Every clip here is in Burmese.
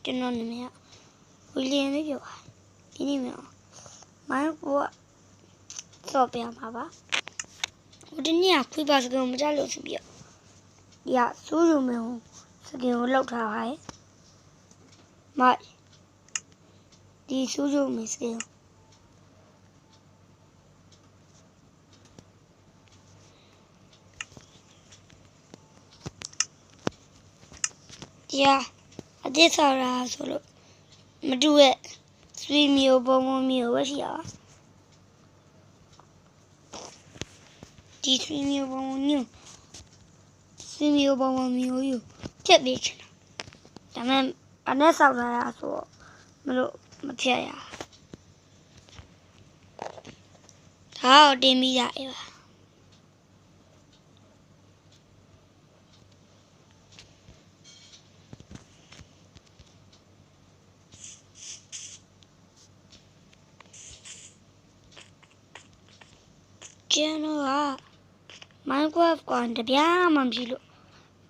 ကျွန်တော်နာမည်ကဝီလီယံလေးပြောပါဒီနေ့မှာမိုင်းကိုစော့ပြမှာပါဟိုဒီနေ့ခွေးပါစကံမကြလို့ဆိုပြီးဒီကစိုးရုံမင်းစကံကိုလောက်ထားပါရဲ့မိုက်ဒီစိုးရုံမင်းစကံဒီကအတိဆော်ရာဆိုလို့မတူရဲ့ဆွေမျိုးပုံမျိုးပဲရှိရပါဒီဆွေမျိုးပုံမျိုးယူဖြတ်ပေးချင်တာဒါပေမဲ့အနဲ့ဆောက်ထားတာဆိုတော့မလို့မဖြတ်ရဒါတော့တင်ပြီးရအေးပါကျွန်တော်က Minecraft ကိုတပြားမှမဖြစ်လို့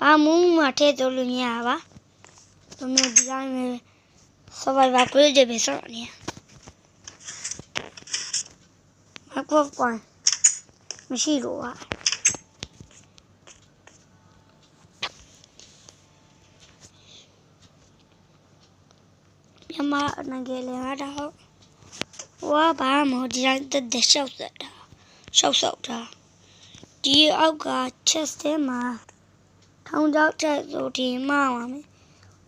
ဘာမှမထည့်တော့လို့မရပါဘူး။ဒီတိုင်းပဲ survivor ကိုကြည့်ပဲဆော့နေရ Minecraft ကိုမရှိလို့ပါမြန်မာနိုင်ငံလေဟာတော့ဟောဘာမှဒီတိုင်းတက်ရှောက်ဆက်တာရှောက်ဆောက်တာဒီအောက်က chest ထဲမှာထောင်ချောက်ချက်ဆိုဒီမှာပါမယ်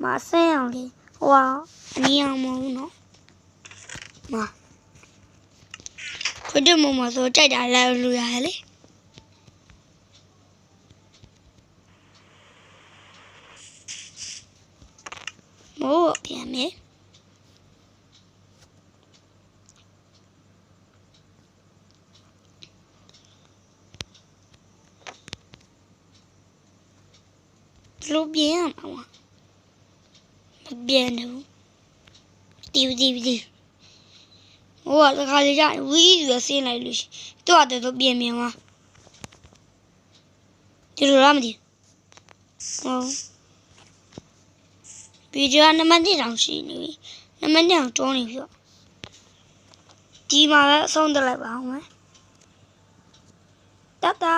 မဆင်းအောင်လေဟိုအနီးအောင်မဟုတ်ဘူးနော်မခွတ်တယ်မဆိုကြိုက်တာလဲလူရလေမို့ပြန်မယ်လူပြန်ရမှာမပြန်ဘူးတီဟိုကတခါလေကြာဝီးရဆင်းလိုက်လို့တော့တော့ပြန်သွားဒီလိုလားမသိဟုတ်ဗီဒီယိုနံပါတ်1တောင်ရှိနေပြီနံပါတ်1အောင်တွန်းနေပြီဒီမှာပဲအဆုံးသတ်လိုက်ပါအောင်မယ်တတာ